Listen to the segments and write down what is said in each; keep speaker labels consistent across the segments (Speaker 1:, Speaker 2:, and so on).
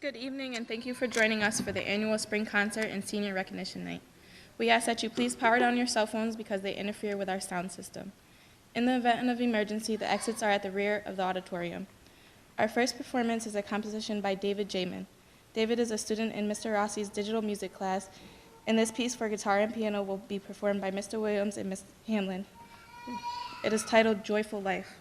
Speaker 1: Good evening, and thank you for joining us for the annual spring concert and senior recognition night. We ask that you please power down your cell phones because they interfere with our sound system. In the event of emergency, the exits are at the rear of the auditorium. Our first performance is a composition by David Jamin. David is a student in Mr. Rossi's digital music class, and this piece for guitar and piano will be performed by Mr. Williams and Ms. Hamlin. It is titled Joyful Life.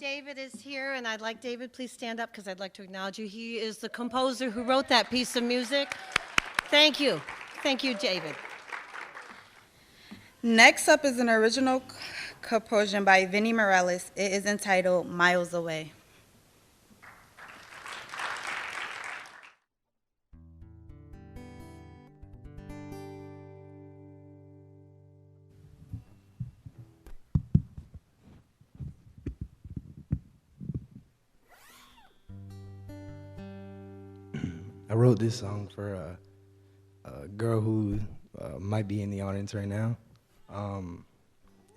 Speaker 2: David is here, and I'd like David, please stand up because I'd like to acknowledge you. He is the composer who wrote that piece of music. Thank you. Thank you, David.
Speaker 3: Next up is an original composition by Vinnie Morales. It is entitled Miles Away.
Speaker 4: I wrote this song for a girl who might be in the audience right now.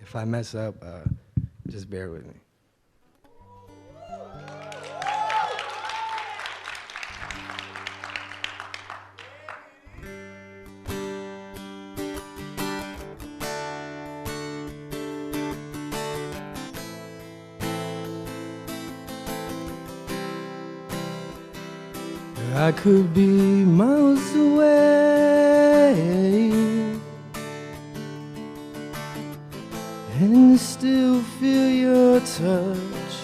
Speaker 4: If I mess up, just bear with me. I could be miles away and still feel your touch.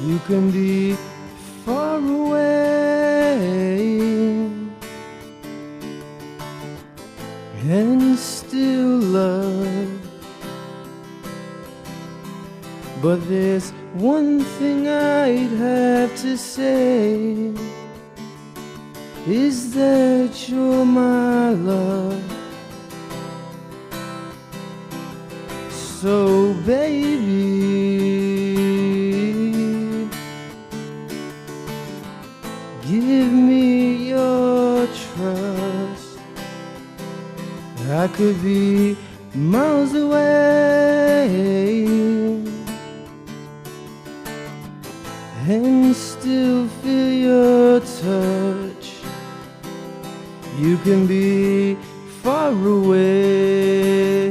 Speaker 4: You can be far away and still love. But there's one thing I'd have to say, is that you're my love. So baby, give me your trust. I could be miles away and still feel your touch. You can be far away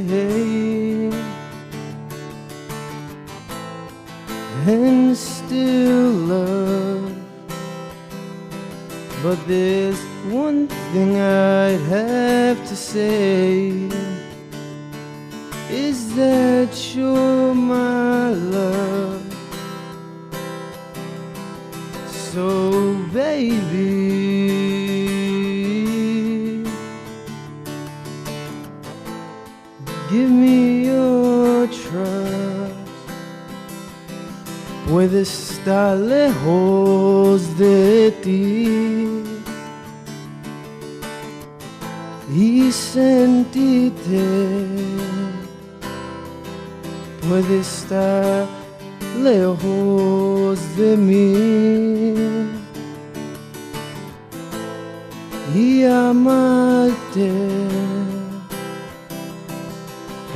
Speaker 4: and still love. But there's one thing I'd have to say, is that you're my love. So baby, give me your trust. Puedes estar lejos de ti y sentirte. Puedes estar lejos de mí y amarte.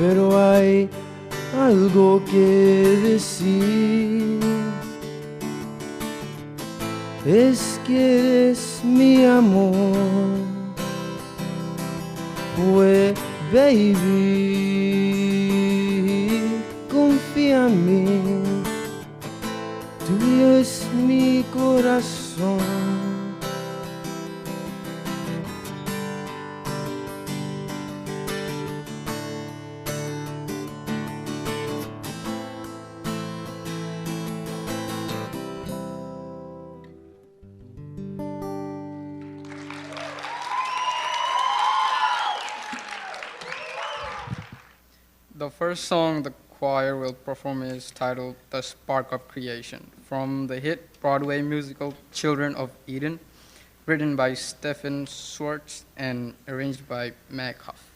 Speaker 4: pero hay algo que decir. Es que eres mi amor, pues baby, confía en mí, tuyo es mi corazón.
Speaker 5: The first song the choir will perform is titled The Spark of Creation, from the hit Broadway musical Children of Eden, written by Stephen Schwartz and arranged by Meg Huff.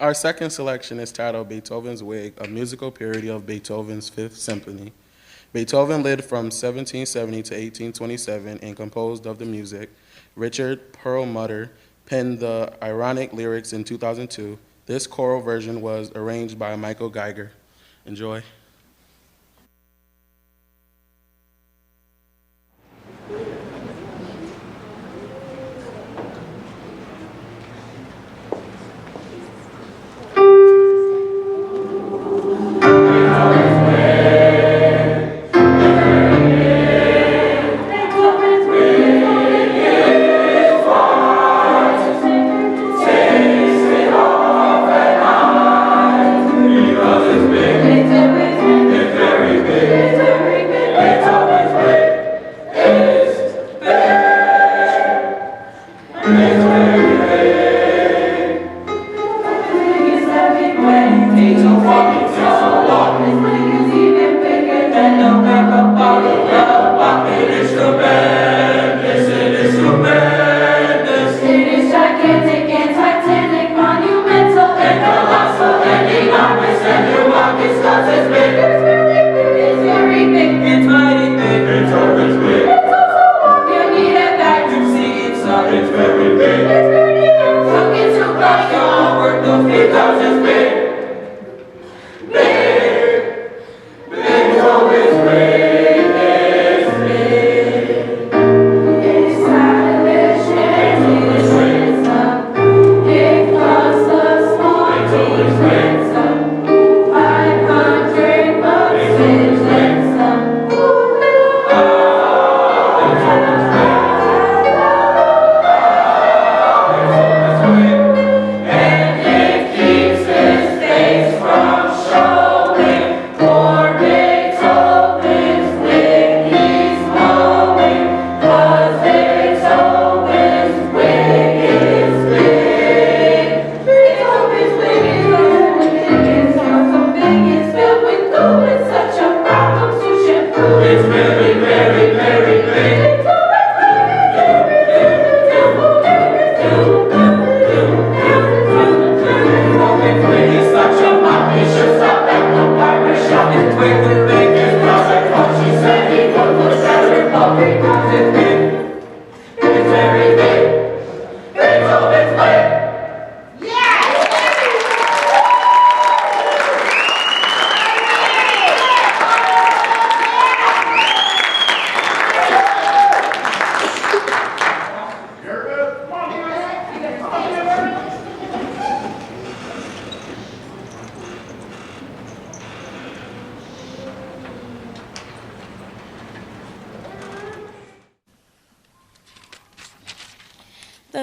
Speaker 6: Our second selection is titled Beethoven's Wig, a musical parody of Beethoven's Fifth Symphony. Beethoven lived from 1770 to 1827 and composed of the music. Richard Perlmutter penned the ironic lyrics in 2002. This choral version was arranged by Michael Geiger. Enjoy.
Speaker 7: Beethoven's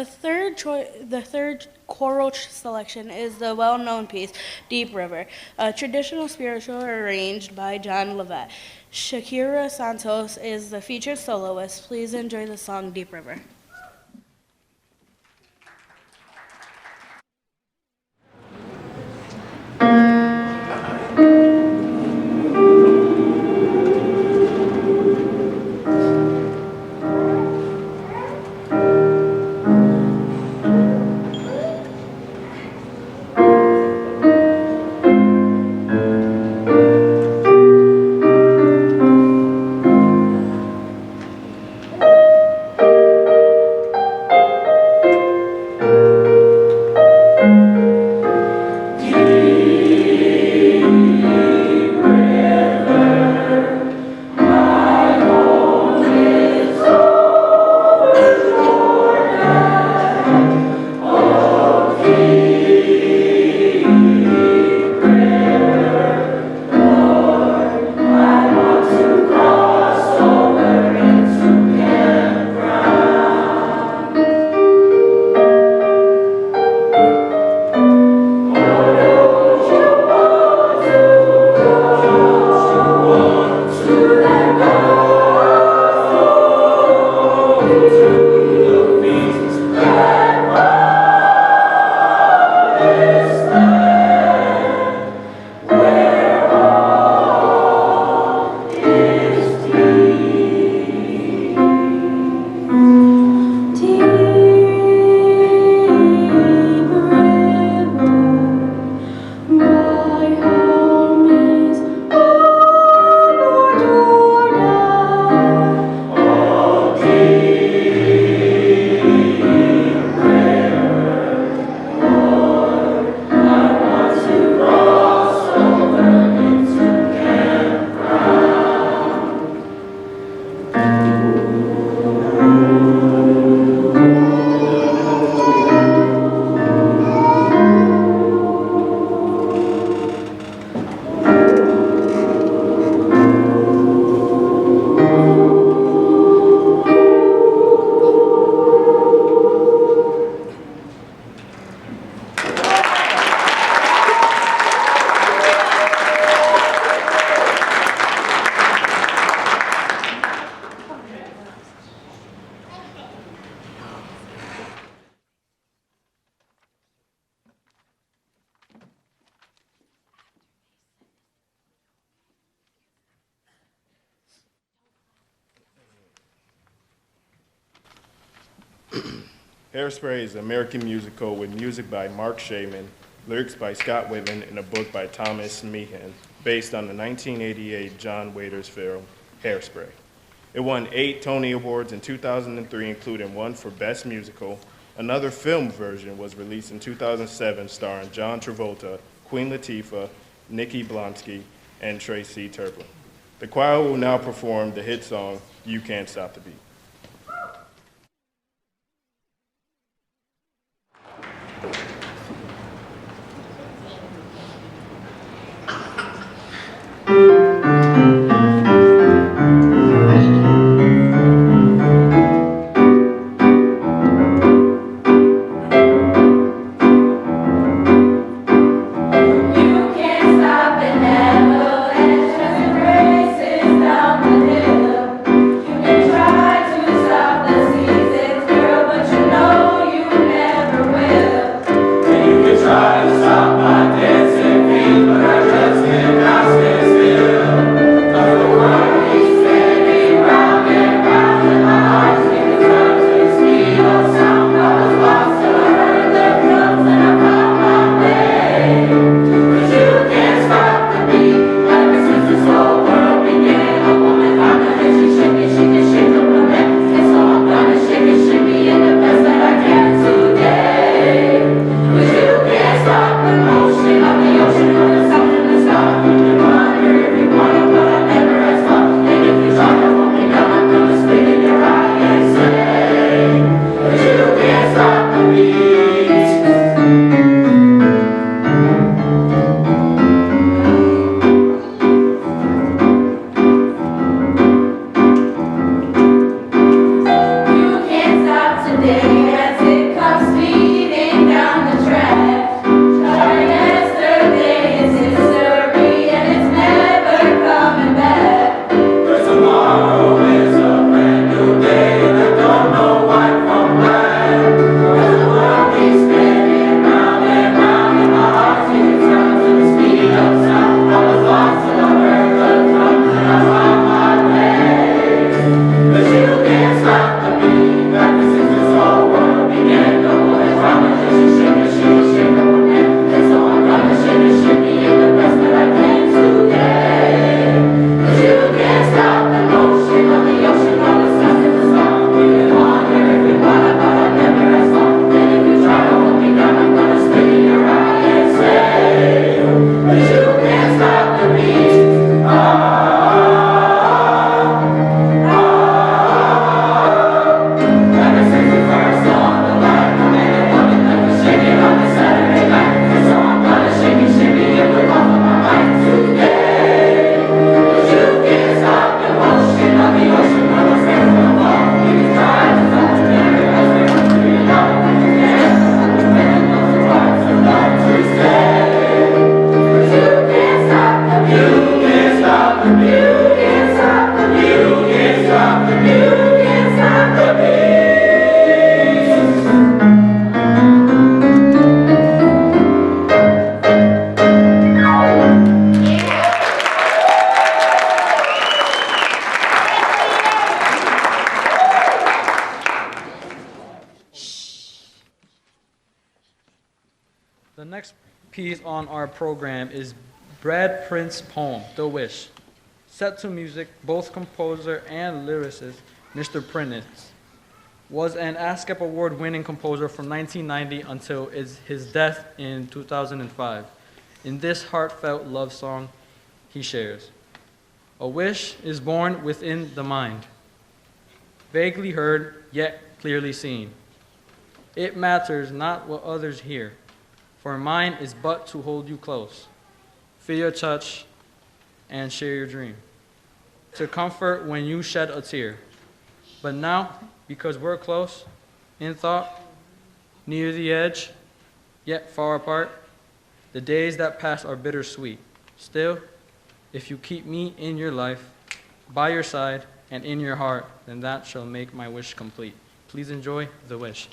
Speaker 7: The third choral selection is the well-known piece, Deep River, a traditional spiritual arranged by John Levette. Shakira Santos is the featured soloist. Please enjoy the song Deep River.
Speaker 8: Hairspray is an American musical with music by Mark Shaman, lyrics by Scott Whitman, and a book by Thomas Meehan, based on the 1988 John Waters film, Hairspray. It won 8 Tony Awards in 2003, including one for Best Musical. Another film version was released in 2007, starring John Travolta, Queen Latifah, Nikki Blonsky, and Tracy Turpin. The choir will now perform the hit song, You Can't Stop the Beat.
Speaker 9: Try to stop my dancing feet, but I just cannot stand still. The next piece on our program is Brad Prince's poem, The Wish. Set to music, both composer and lyricist, Mr. Prince was an ASCAP Award-winning composer from 1990 until his death in 2005. In this heartfelt love song, he shares, "A wish is born within the mind, vaguely heard, yet clearly seen. It matters not what others hear, for mine is but to hold you close, feel your touch, and share your dream, to comfort when you shed a tear. But now, because we're close, in thought, near the edge, yet far apart, the days that pass are bittersweet. Still, if you keep me in your life, by your side, and in your heart, then that shall make my wish complete." Please enjoy The Wish.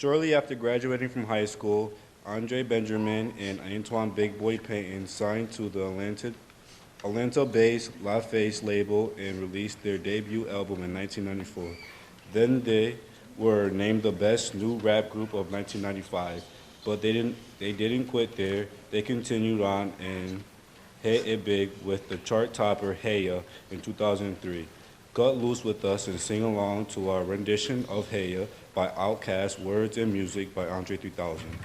Speaker 10: Shortly after graduating from high school, Andre Benjamin and Antoine Big Boy Payton signed to the Atlanta-based La Face label and released their debut album in 1994. Then they were named the best new rap group of 1995, but they didn't quit there. They continued on and hit it big with the chart topper Hey Ya in 2003. Cut loose with us and sing along to our rendition of Hey Ya by Outkast, words and music by Andre 3000.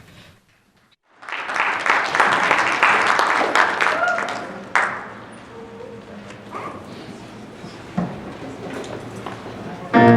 Speaker 11: Thank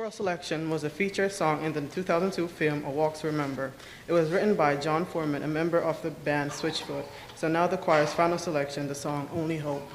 Speaker 11: choral selection was a featured song in the 2002 film A Walk to Remember. It was written by John Foreman, a member of the band Switchfoot. So now the choir's final selection, the song Only Hope.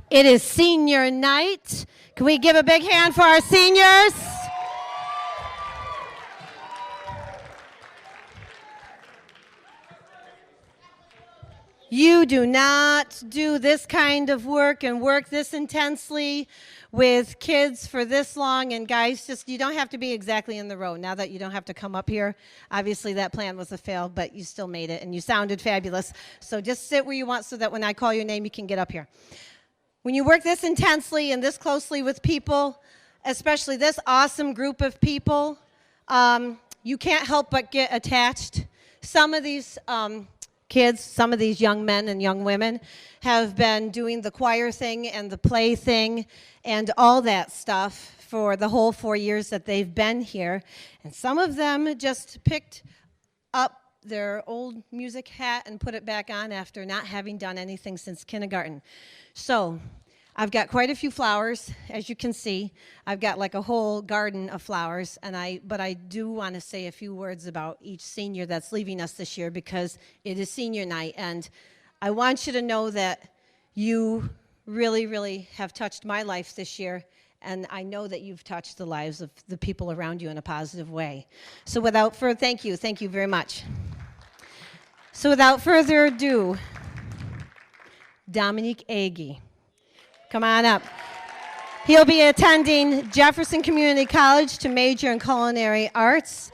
Speaker 2: It is senior night. Can we give a big hand for our seniors? You do not do this kind of work and work this intensely with kids for this long. And guys, just you don't have to be exactly in the row now that you don't have to come up here. Obviously, that plan was a fail, but you still made it, and you sounded fabulous. So just sit where you want so that when I call your name, you can get up here. When you work this intensely and this closely with people, especially this awesome group of people, you can't help but get attached. Some of these kids, some of these young men and young women have been doing the choir thing and the play thing and all that stuff for the whole 4 years that they've been here. And some of them just picked up their old music hat and put it back on after not having done anything since kindergarten. So I've got quite a few flowers, as you can see. I've got like a whole garden of flowers, but I do want to say a few words about each senior that's leaving us this year because it is senior night, and I want you to know that you really, really have touched my life this year, and I know that you've touched the lives of the people around you in a positive way. So thank you very much. So without further ado, Dominique Agee. Come on up. He'll be attending Jefferson Community College to major in culinary arts.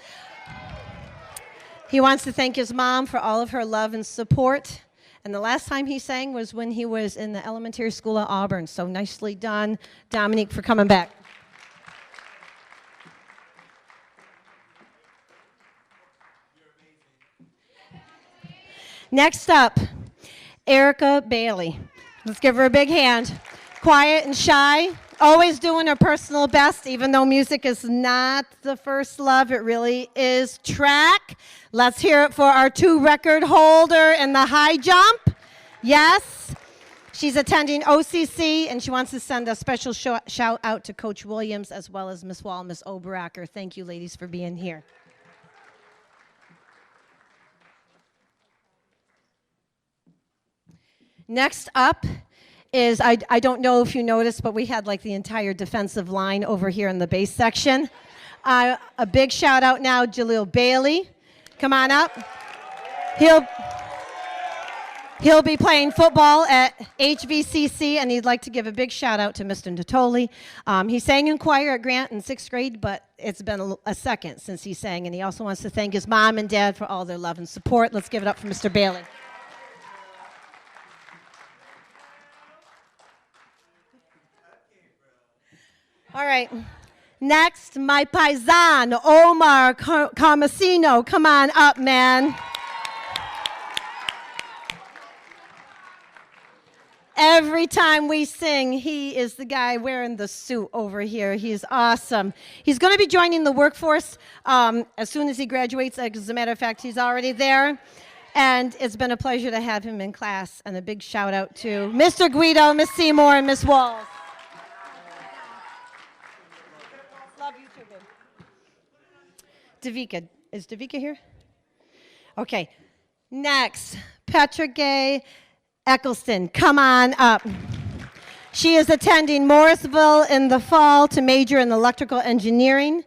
Speaker 2: He wants to thank his mom for all of her love and support. And the last time he sang was when he was in the elementary school at Auburn. So nicely done, Dominique, for coming back. Next up, Erica Bailey. Let's give her a big hand. Quiet and shy, always doing her personal best, even though music is not the first love, it really is track. Let's hear it for our 2 record holder in the high jump. Yes, she's attending OCC, and she wants to send a special shout out to Coach Williams as well as Miss Wall, Miss Oberacker. Thank you, ladies, for being here. Next up is, I don't know if you noticed, but we had like the entire defensive line over here in the bass section. A big shout out now, Jaleel Bailey. Come on up. He'll be playing football at HVCC, and he'd like to give a big shout out to Mr. Natoli. He sang in choir at Grant in 6th grade, but it's been a second since he sang, and he also wants to thank his mom and dad for all their love and support. Let's give it up for Mr. Bailey. All right, next, my paisan, Omar Carmasino. Come on up, man. Every time we sing, he is the guy wearing the suit over here. He's awesome. He's going to be joining the workforce as soon as he graduates. As a matter of fact, he's already there. And it's been a pleasure to have him in class. And a big shout out to Mr. Guido, Miss Seymour, and Miss Walls. Love you too, babe. Davika. Is Davika here? Okay. Next, Petra Gay Eccleston. Come on up. She is attending Morrisville in the fall to major in electrical engineering.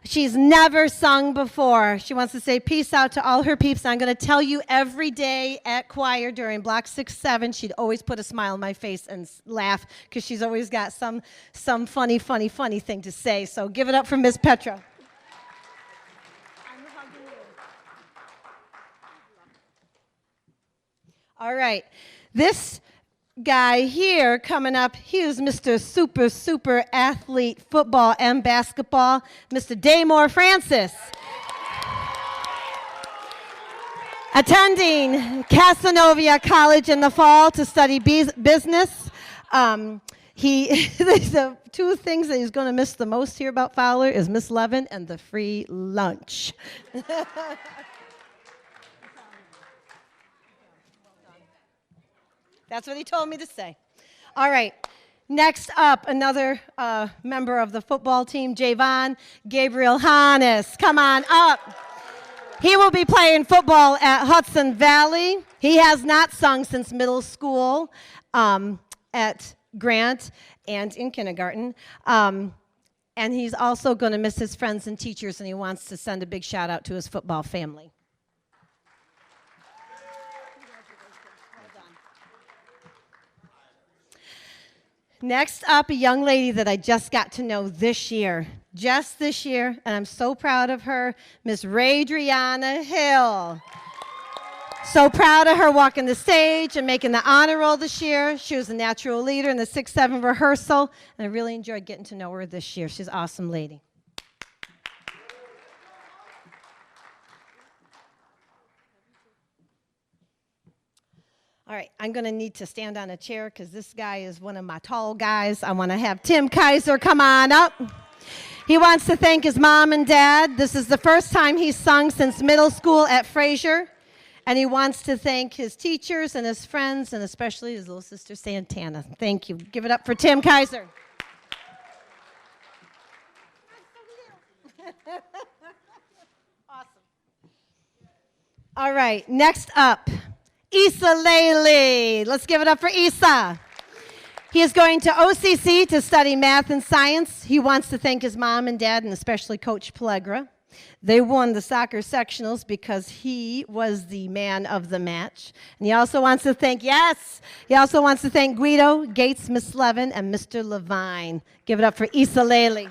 Speaker 2: She's never sung before. She wants to say peace out to all her peeps. I'm going to tell you every day at choir during block 6, 7, she'd always put a smile on my face and laugh because she's always got some funny thing to say. So give it up for Miss Petra. All right. This guy here coming up, he is Mr. Super athlete, football and basketball, Mr. Daymore Francis. Attending Casanova College in the fall to study business. The 2 things that he's going to miss the most here about Fowler is Miss Levin and the free lunch. That's what he told me to say. All right. Next up, another member of the football team, Javon Gabriel Hannes. Come on up. He will be playing football at Hudson Valley. He has not sung since middle school at Grant and in kindergarten. And he's also going to miss his friends and teachers, and he wants to send a big shout out to his football family. Next up, a young lady that I just got to know this year, and I'm so proud of her, Miss Raydriana Hill. So proud of her walking the stage and making the honor roll this year. She was a natural leader in the 6-7 rehearsal, and I really enjoyed getting to know her this year. She's an awesome lady. All right, I'm going to need to stand on a chair because this guy is one of my tall guys. I want to have Tim Kaiser come on up. He wants to thank his mom and dad. This is the first time he's sung since middle school at Fraser. And he wants to thank his teachers and his friends, and especially his little sister Santana. Thank you. Give it up for Tim Kaiser. Awesome. All right, next up, Issa Laley. Let's give it up for Issa. He is going to OCC to study math and science. He wants to thank his mom and dad, and especially Coach Pellegra. They won the soccer sectionals because he was the man of the match. And he also wants to thank, Guido, Gates, Miss Levin, and Mr. Levine. Give it up for Issa Laley.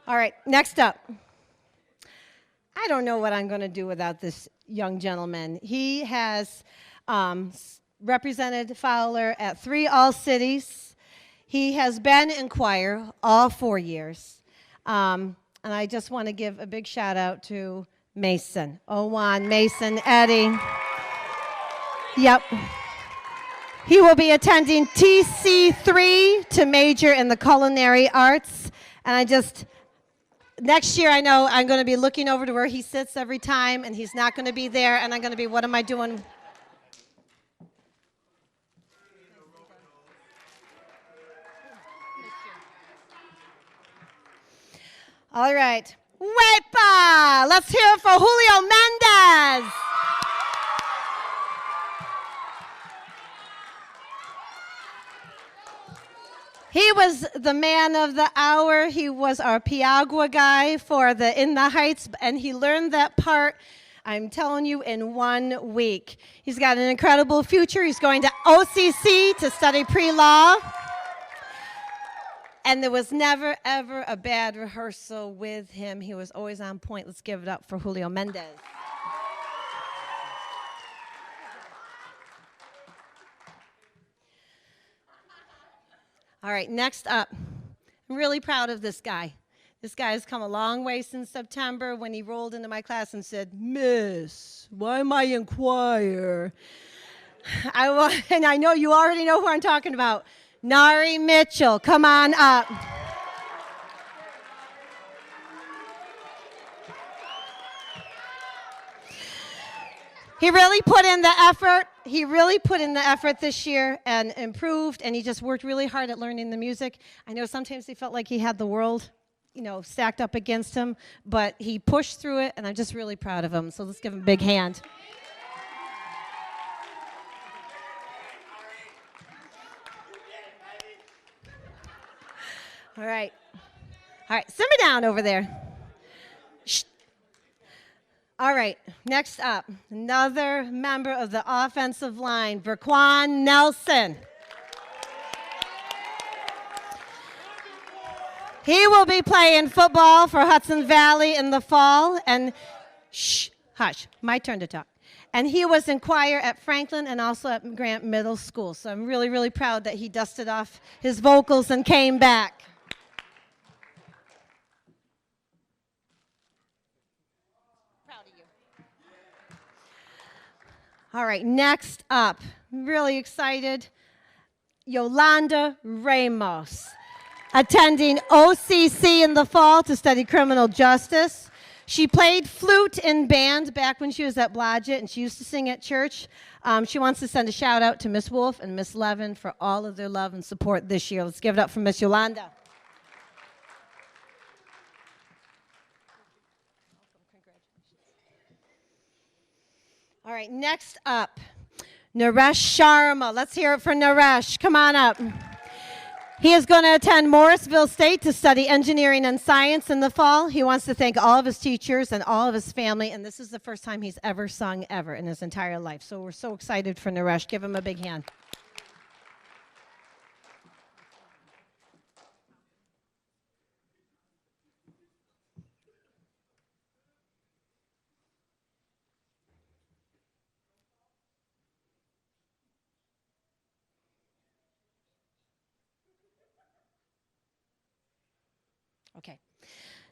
Speaker 2: All right, next up. I don't know what I'm going to do without this young gentleman. He has represented Fowler at 3 All-Cities. He has been in choir all 4 years. And I just want to give a big shout out to Mason, Owan, Mason, Eddie. Yep. He will be attending TC3 to major in the culinary arts. And next year I know I'm going to be looking over to where he sits every time, and he's not going to be there, and I'm going to be, what am I doing? All right. Wepa! Let's hear it for Julio Mendez. He was the man of the hour. He was our Piagua guy for the In the Heights, and he learned that part, I'm telling you, in 1 week. He's got an incredible future. He's going to OCC to study pre-law. And there was never, ever a bad rehearsal with him. He was always on point. Let's give it up for Julio Mendez. All right, next up. I'm really proud of this guy. This guy has come a long way since September when he rolled into my class and said, "Miss, why am I in choir?" And I know you already know who I'm talking about. Nari Mitchell, come on up. He really put in the effort. He really put in the effort this year and improved, and he just worked really hard at learning the music. I know sometimes he felt like he had the world, stacked up against him, but he pushed through it, and I'm just really proud of him. So let's give him a big hand. All right. Sit me down over there. Shh. All right, next up, another member of the offensive line, Verquan Nelson. He will be playing football for Hudson Valley in the fall, and hush, my turn to talk. And he was in choir at Franklin and also at Grant Middle School, so I'm really, really proud that he dusted off his vocals and came back. All right, next up, really excited, Yolanda Ramos, attending OCC in the fall to study criminal justice. She played flute in band back when she was at Blodgett, and she used to sing at church. She wants to send a shout out to Miss Wolf and Miss Levin for all of their love and support this year. Let's give it up for Miss Yolanda. All right, next up, Naresh Sharma. Let's hear it for Naresh. Come on up. He is going to attend Morrisville State to study engineering and science in the fall. He wants to thank all of his teachers and all of his family, and this is the first time he's ever sung ever in his entire life. So we're so excited for Naresh. Give him a big hand. Okay.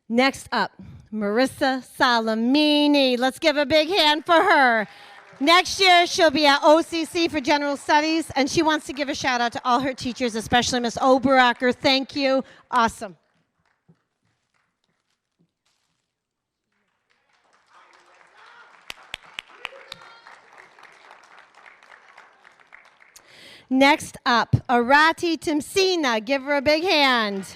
Speaker 2: Next up, Marissa Salamini. Let's give a big hand for her. Next year, she'll be at OCC for General Studies, and she wants to give a shout out to all her teachers, especially Miss Oberacker. Thank you. Awesome. Next up, Arati Timsina. Give her a big hand.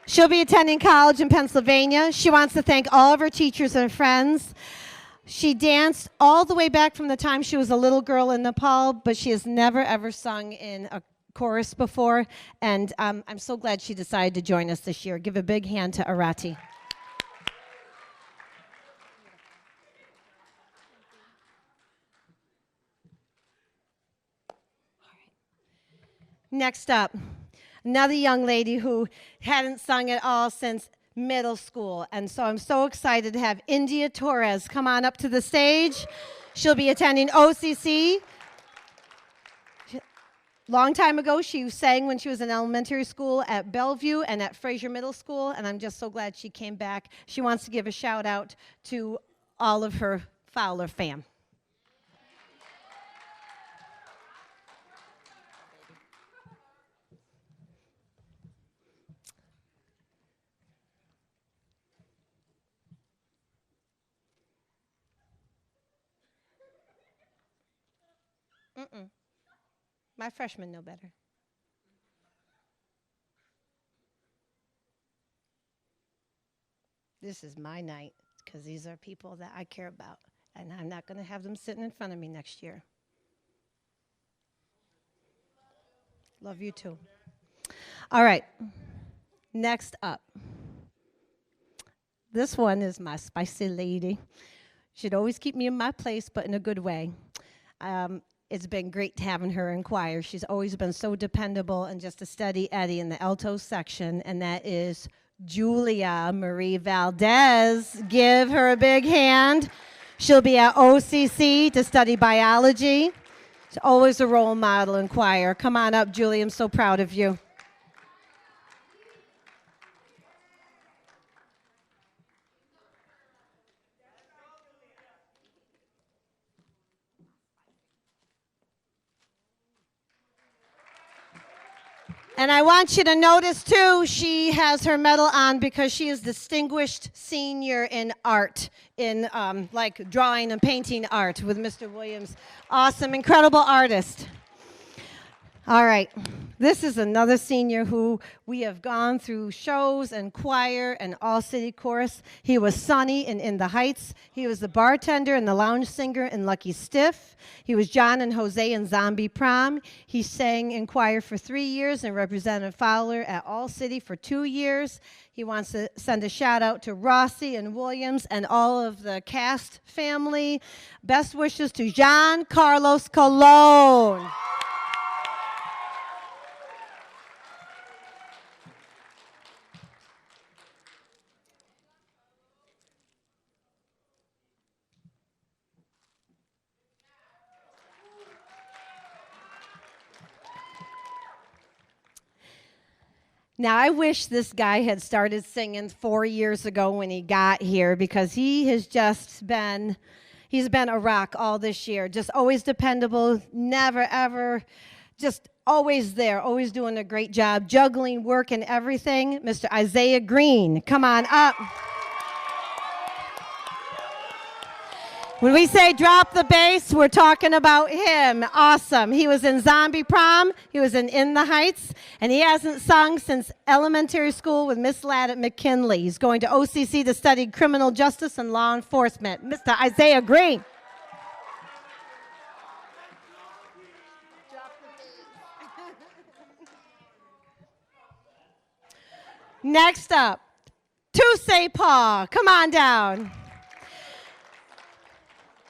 Speaker 2: She'll be attending college in Pennsylvania. She wants to thank all of her teachers and friends. She danced all the way back from the time she was a little girl in Nepal, but she has never, ever sung in a chorus before, and I'm so glad she decided to join us this year. Give a big hand to Arati. Next up, another young lady who hadn't sung at all since middle school. And so I'm so excited to have India Torres come on up to the stage. She'll be attending OCC. Long time ago, she sang when she was in elementary school at Bellevue and at Fraser Middle School, and I'm just so glad she came back. She wants to give a shout out to all of her Fowler fam. My freshmen know better. This is my night because these are people that I care about, and I'm not going to have them sitting in front of me next year. Love you too. All right. Next up. This one is my spicy lady. She'd always keep me in my place, but in a good way. It's been great having her in choir. She's always been so dependable and just a steady Eddie in the alto section, and that is Julia Marie Valdez. Give her a big hand. She'll be at OCC to study biology. She's always a role model in choir. Come on up, Julie. I'm so proud of you. And I want you to notice, too, she has her medal on because she is distinguished senior in art, in like drawing and painting art with Mr. Williams. Awesome, incredible artist. All right, this is another senior who we have gone through shows and choir and all-city chorus. He was Sonny in The Heights. He was the bartender and the lounge singer in Lucky Stiff. He was John and Jose in Zombie Prom. He sang in choir for 3 years and represented Fowler at All City for 2 years. He wants to send a shout out to Rossi and Williams and all of the cast family. Best wishes to Jean Carlos Colon. Now, I wish this guy had started singing 4 years ago when he got here, because he has just been, he's been a rock all this year. Just always dependable, never, ever, just always there, always doing a great job, juggling work and everything. Mr. Isaiah Green, come on up. When we say drop the bass, we're talking about him. Awesome. He was in Zombie Prom. He was in The Heights. And he hasn't sung since elementary school with Miss Ladd at McKinley. He's going to OCC to study criminal justice and law enforcement. Mr. Isaiah Green. Next up, Tusay Paul. Come on down.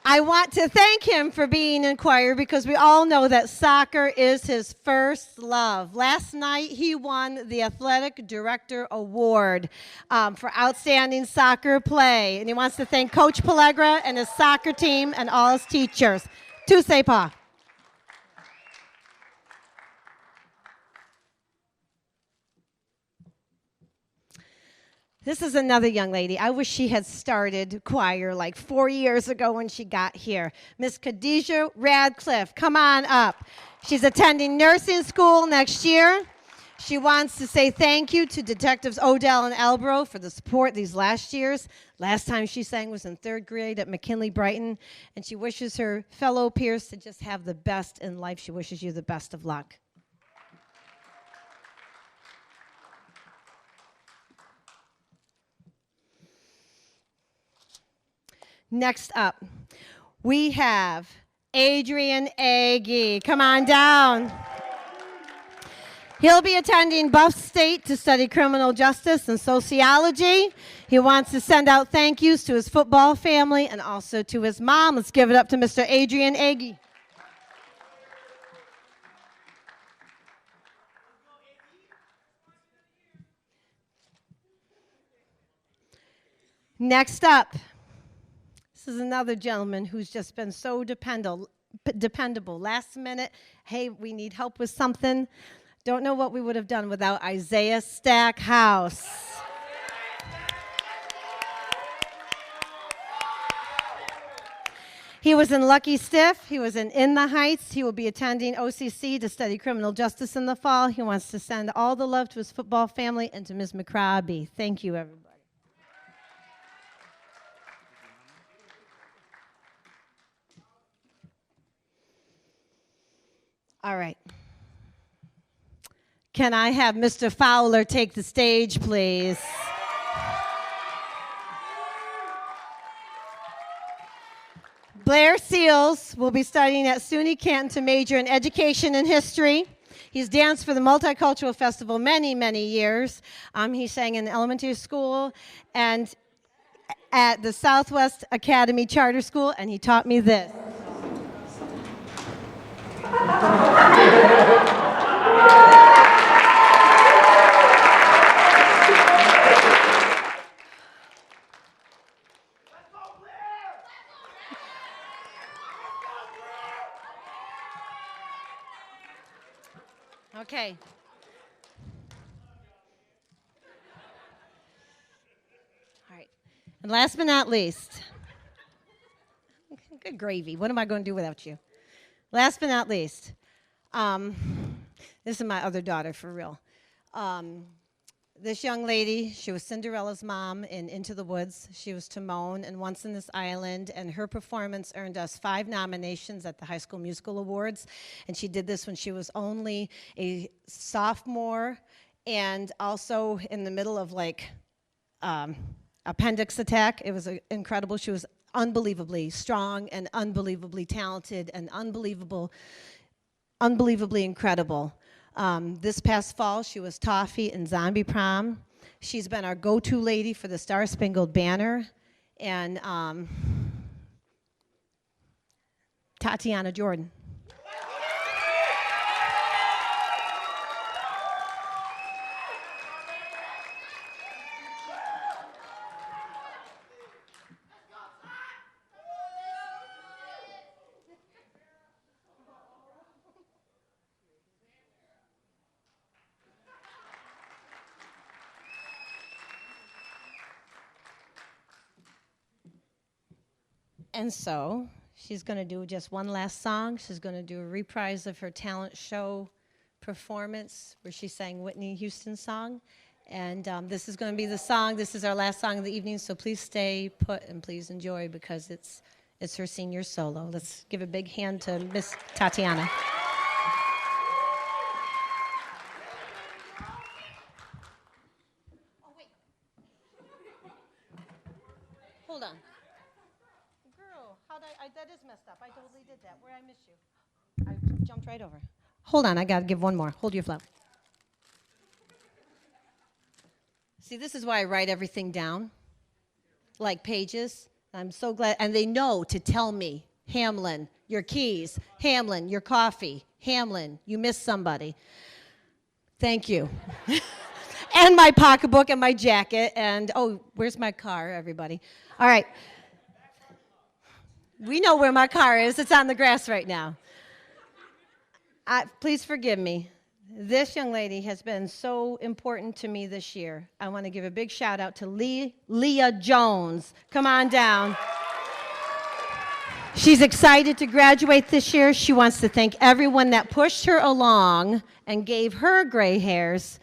Speaker 2: I want to thank him for being in choir because we all know that soccer is his first love. Last night, he won the Athletic Director Award for outstanding soccer play. And he wants to thank Coach Pellegra and his soccer team and all his teachers. Tusay Pa. This is another young lady. I wish she had started choir like 4 years ago when she got here. Miss Khadijah Radcliffe, come on up. She's attending nursing school next year. She wants to say thank you to Detectives Odell and Albro for the support these last years. Last time she sang was in 3rd grade at McKinley Brighton, and she wishes her fellow peers to just have the best in life. She wishes you the best of luck. Next up, we have Adrian Agee. Come on down. He'll be attending Buff State to study criminal justice and sociology. He wants to send out thank yous to his football family and also to his mom. Let's give it up to Mr. Adrian Agee. Next up, this is another gentleman who's just been so dependable. Last minute, hey, we need help with something. Don't know what we would have done without Isaiah Stackhouse. He was in Lucky Stiff. He was in the Heights. He will be attending OCC to study criminal justice in the fall. He wants to send all the love to his football family and to Ms. McCroby. Thank you, everybody. All right. Can I have Mr. Fowler take the stage, please? Blair Seals will be studying at SUNY Canton to major in education and history. He's danced for the Multicultural Festival many, many years. He sang in elementary school and at the Southwest Academy Charter School, and he taught me this. Okay. All right. And last but not least, good gravy. What am I going to do without you? Last but not least, this is my other daughter for real. This young lady, she was Cinderella's mom in Into the Woods. She was Timon in Once in This Island, and her performance earned us 5 nominations at the High School Musical Awards. And she did this when she was only a sophomore and also in the middle of like appendix attack. It was incredible. She was unbelievably strong and unbelievably talented and unbelievably incredible. This past fall, she was Toffee in Zombie Prom. She's been our go-to lady for the Star Spangled Banner. And Tatiana Jordan. And so she's going to do just one last song. She's going to do a reprise of her talent show performance where she sang Whitney Houston's song. And this is going to be the song. This is our last song of the evening, so please stay put and please enjoy because it's her senior solo. Let's give a big hand to Miss Tatiana. Oh, wait. Hold on. That is messed up. I totally did that. Where I missed you? I jumped right over. Hold on, I got to give one more. Hold your flower. See, this is why I write everything down, like pages. I'm so glad. And they know to tell me, Hamlin, your keys. Hamlin, your coffee. Hamlin, you missed somebody. Thank you. And my pocketbook and my jacket. And, oh, where's my car, everybody? All right. We know where my car is. It's on the grass right now. Please forgive me. This young lady has been so important to me this year. I want to give a big shout out to Leah Jones. Come on down. She's excited to graduate this year. She wants to thank everyone that pushed her along and gave her gray hairs.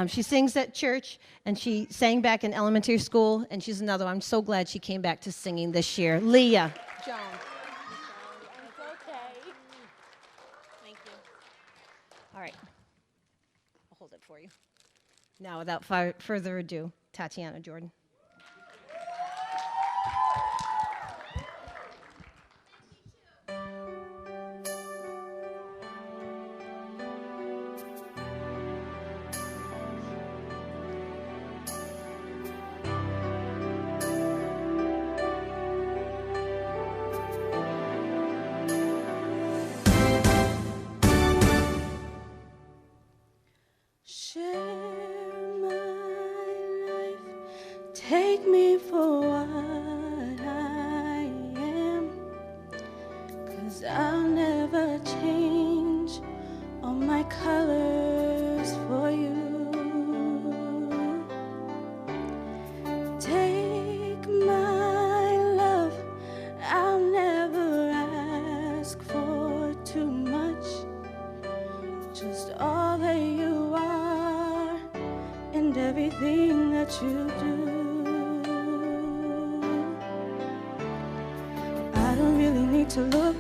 Speaker 2: She sings at church, and she sang back in elementary school, and she's another one. I'm so glad she came back to singing this year. Leah Jones.
Speaker 7: It's okay. Thank you.
Speaker 2: All right. I'll hold it for you. Now, without further ado, Tatiana Jordan.
Speaker 7: Share my life, take me for what I am, 'cause I'll never change all my colors for you. Take my love, I'll never ask for too much, just all that you are and everything that you do. I don't really need to look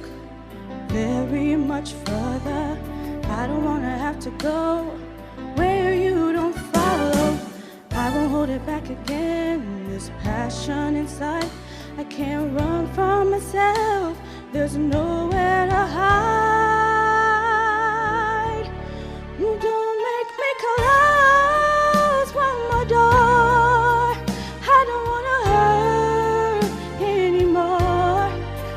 Speaker 7: very much further. I don't wanna have to go where you don't follow. I won't hold it back again, this passion inside. I can't run from myself, there's nowhere to hide. Don't make me close one more door. I don't wanna hurt anymore.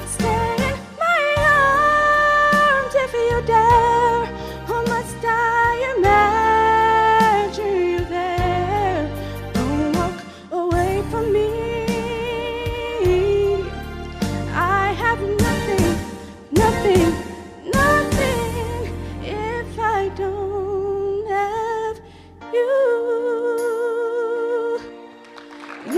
Speaker 7: Stay in my arms if you dare, or must I imagine you there? Don't walk away from me. I have nothing, nothing, nothing if I don't have you. You,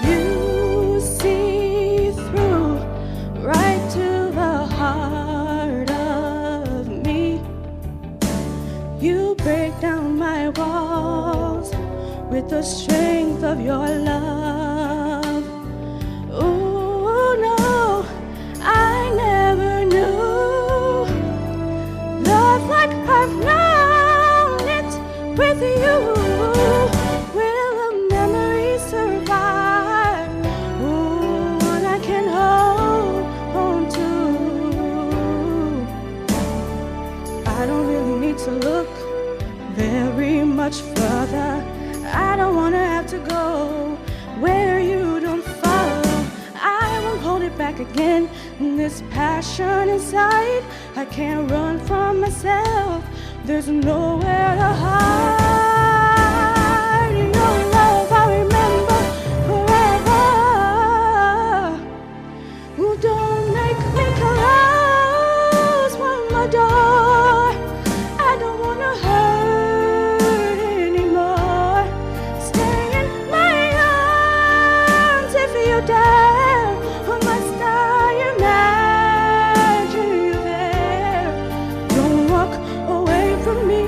Speaker 7: you see through right to the heart of me. You break down my walls with the strength of your love. Oh no, I never knew love like I've known it with you. Will a memory survive? Oh, one I can hold on to. I don't really need to look very much further. I don't wanna have to go where you don't follow. I won't hold it back again, this passion inside. I can't run from myself, there's nowhere to hide. Your love I remember forever. Oh, don't make me close one more door. I don't wanna hurt anymore. Stay in my arms if you dare, or must I imagine you there? Don't walk away from me.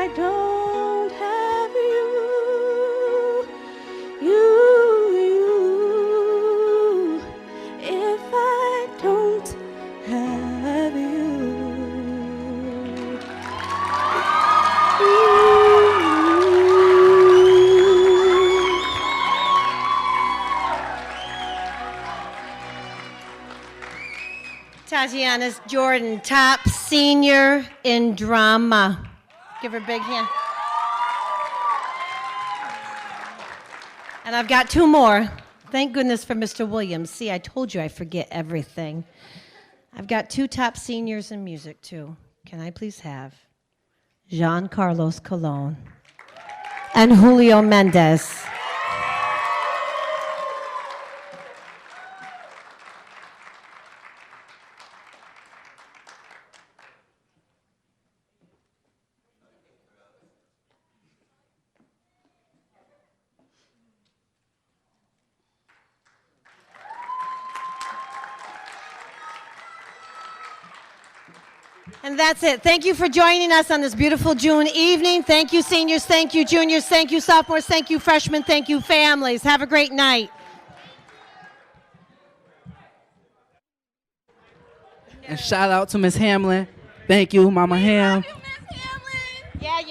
Speaker 7: I don't have you, if I don't have you.
Speaker 2: Tatiana Jordan, top senior in drama. Give her a big hand. And I've got two more. Thank goodness for Mr. Williams. See, I told you I forget everything. I've got two top seniors in music, too. Can I please have Jean Carlos Colon and Julio Mendez? And that's it. Thank you for joining us on this beautiful June evening. Thank you, seniors. Thank you, juniors. Thank you, sophomores. Thank you, freshmen. Thank you, families. Have a great night.
Speaker 12: And shout out to Miss Hamlin. Thank you, Mama Ham.
Speaker 2: Yeah.